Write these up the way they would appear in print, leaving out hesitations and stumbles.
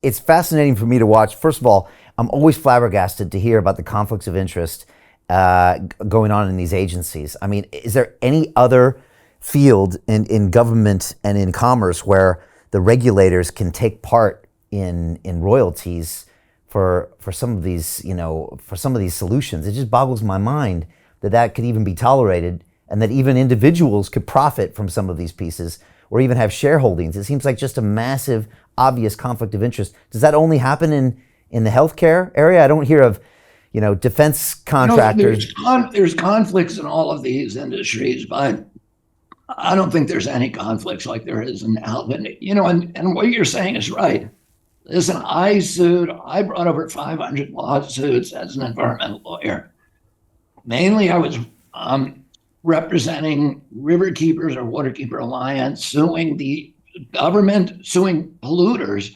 It's fascinating for me to watch. First of all, I'm always flabbergasted to hear about the conflicts of interest going on in these agencies. I mean, is there any other field in government and in commerce where the regulators can take part in royalties for some of these, for some of these solutions? It just boggles my mind that that could even be tolerated, and that even individuals could profit from some of these pieces or even have shareholdings. It seems like just a massive, obvious conflict of interest. Does that only happen in the healthcare area? I don't hear of, defense contractors. There's conflicts in all of these industries, but I don't think there's any conflicts like there is in health. And what you're saying is right. Listen, I brought over 500 lawsuits as an environmental lawyer. Mainly, I was representing Riverkeepers or Waterkeeper Alliance, suing the government, suing polluters.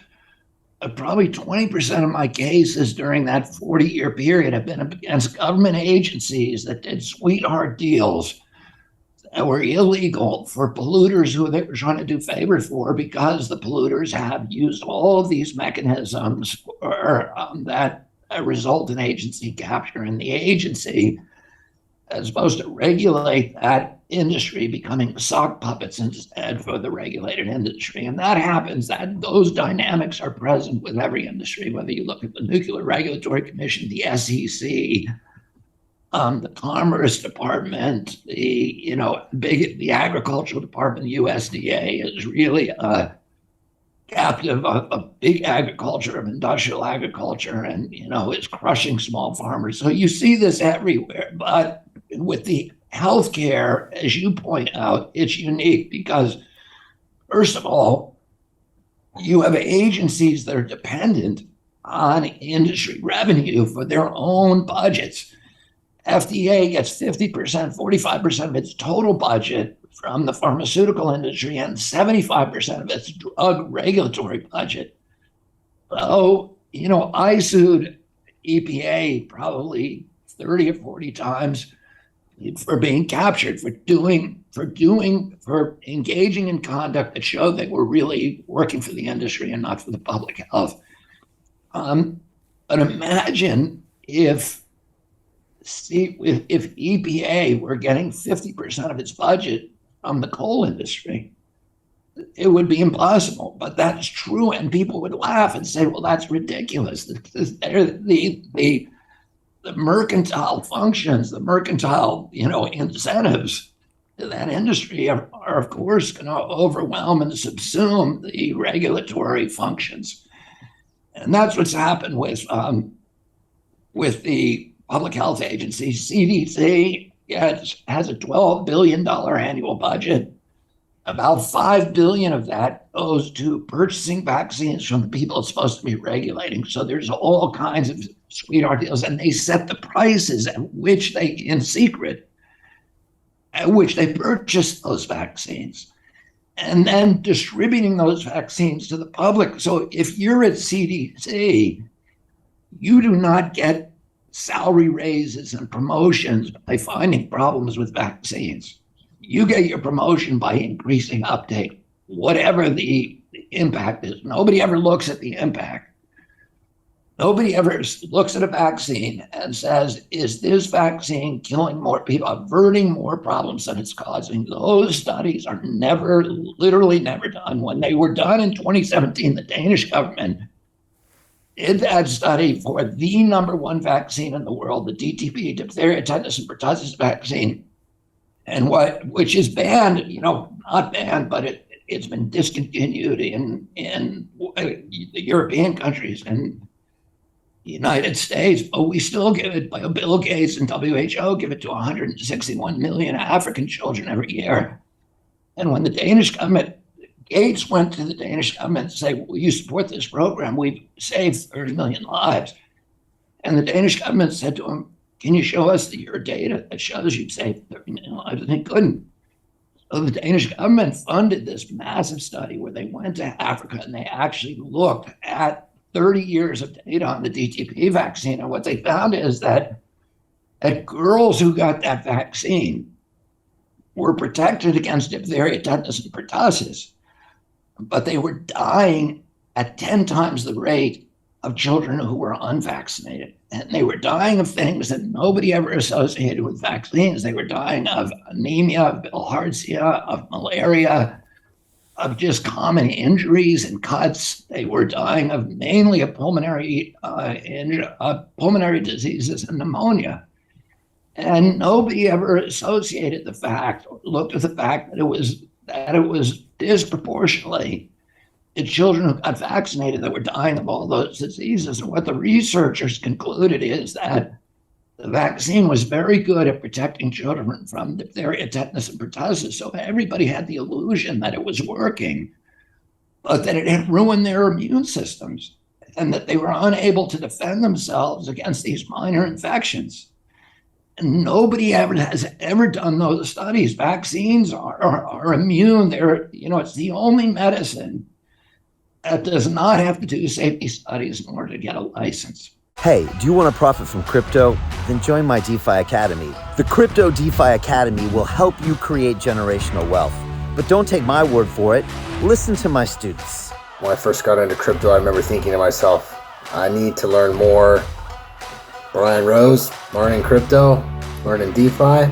Probably 20% of my cases during that 40-year period have been against government agencies that did sweetheart deals that were illegal for polluters who they were trying to do favors for, because the polluters have used all of these mechanisms that result in agency capture. And the agency is supposed to regulate that industry, becoming sock puppets instead for the regulated industry. And that happens, that those dynamics are present with every industry, whether you look at the Nuclear Regulatory Commission, the SEC, the Commerce Department, the Agricultural Department, the USDA is really a captive of big agriculture, of industrial agriculture, and is crushing small farmers. So you see this everywhere. But with the healthcare, as you point out, it's unique because, first of all, you have agencies that are dependent on industry revenue for their own budgets. FDA gets 50%, 45% of its total budget from the pharmaceutical industry and 75% of its drug regulatory budget. So, I sued EPA probably 30 or 40 times for being captured, for engaging in conduct that showed they were really working for the industry and not for the public health. But imagine if EPA were getting 50% of its budget from the coal industry, it would be impossible. But that's true, and people would laugh and say, well, that's ridiculous. The mercantile functions, the mercantile, incentives to that industry are of course going to overwhelm and subsume the regulatory functions. And that's what's happened with the public health agency. CDC has a $12 billion annual budget. About $5 billion of that goes to purchasing vaccines from the people it's supposed to be regulating. So there's all kinds of sweetheart deals, and they set the prices at which they, in secret, at which they purchase those vaccines, and then distributing those vaccines to the public. So if you're at CDC, you do not get salary raises and promotions by finding problems with vaccines. You get your promotion by increasing uptake, whatever the impact is. Nobody ever looks at the impact. Nobody ever looks at a vaccine and says, is this vaccine killing more people, averting more problems than it's causing? Those studies are literally never done. When they were done in 2017, the Danish government did that study for the number one vaccine in the world, the DTP, diphtheria, tetanus, and pertussis vaccine, and which is banned, not banned, but it's been discontinued in the European countries and the United States, but we still give it, by Bill Gates and WHO give it to 161 million African children every year. And when the Danish government, Gates went to the Danish government to say, will you support this program? We've saved 30 million lives. And the Danish government said to him, can you show us your data that shows you've saved 30 million lives? And they couldn't. So the Danish government funded this massive study where they went to Africa and they actually looked at 30 years of data on the DTP vaccine. And what they found is that girls who got that vaccine were protected against diphtheria, tetanus, and pertussis, but they were dying at 10 times the rate of children who were unvaccinated. And they were dying of things that nobody ever associated with vaccines. They were dying of anemia, of bilharzia, of malaria, of just common injuries and cuts. They were dying of mainly of pulmonary diseases and pneumonia. And nobody ever associated the fact, or looked at the fact that it was disproportionately the children who got vaccinated that were dying of all those diseases. And what the researchers concluded is that the vaccine was very good at protecting children from diphtheria, tetanus, and pertussis. So everybody had the illusion that it was working, but that it had ruined their immune systems and that they were unable to defend themselves against these minor infections. And nobody has ever done those studies. Vaccines are immune. It's the only medicine that does not have to do safety studies in order to get a license. Hey, do you want to profit from crypto? Then join my DeFi Academy. The Crypto DeFi Academy will help you create generational wealth. But don't take my word for it. Listen to my students. When I first got into crypto, I remember thinking to myself, I need to learn more. Brian Rose, learning crypto, learning DeFi,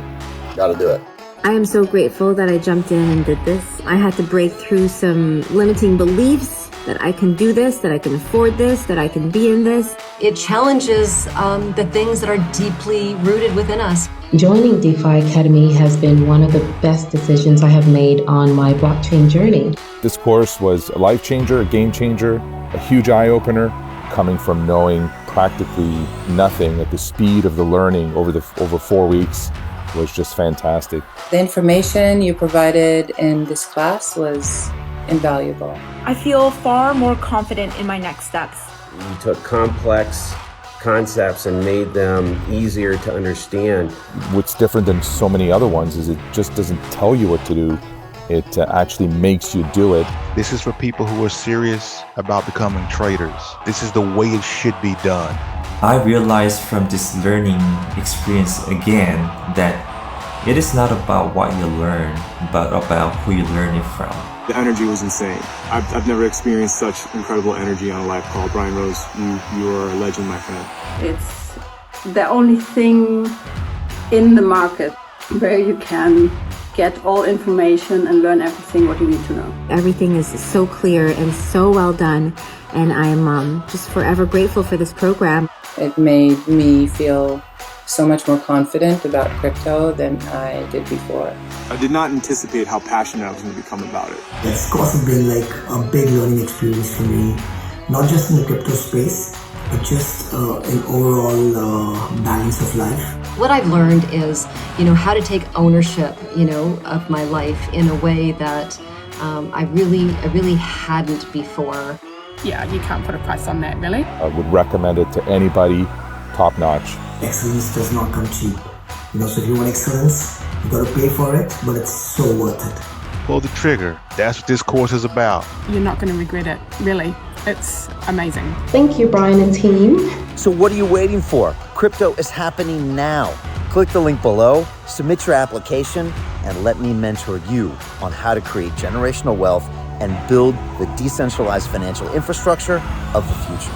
gotta do it. I am so grateful that I jumped in and did this. I had to break through some limiting beliefs that I can do this, that I can afford this, that I can be in this. It challenges the things that are deeply rooted within us. Joining DeFi Academy has been one of the best decisions I have made on my blockchain journey. This course was a life changer, a game changer, a huge eye-opener, coming from knowing practically nothing at the speed of the learning over 4 weeks was just fantastic. The information you provided in this class was invaluable. I feel far more confident in my next steps. You took complex concepts and made them easier to understand. What's different than so many other ones is it just doesn't tell you what to do. It actually makes you do it. This is for people who are serious about becoming traders. This is the way it should be done. I realized from this learning experience again that it is not about what you learn, but about who you learn it from. The energy was insane. I've never experienced such incredible energy on a live call. Brian Rose, you are a legend, my friend. It's the only thing in the market where you can get all information and learn everything what you need to know. Everything is so clear and so well done, and I'm just forever grateful for this program. It made me feel so much more confident about crypto than I did before. I did not anticipate how passionate I was going to become about it. It's of course been like a big learning experience for me, not just in the crypto space, but just in overall balance of life. What I've learned is, how to take ownership, of my life in a way that I really hadn't before. Yeah, you can't put a price on that, really. I would recommend it to anybody, top notch. Excellence does not come cheap. So if you want excellence, you gotta pay for it, but it's so worth it. Pull the trigger. That's what this course is about. You're not going to regret it, really. It's amazing. Thank you, Brian and team. So what are you waiting for? Crypto is happening now. Click the link below, submit your application, and let me mentor you on how to create generational wealth and build the decentralized financial infrastructure of the future.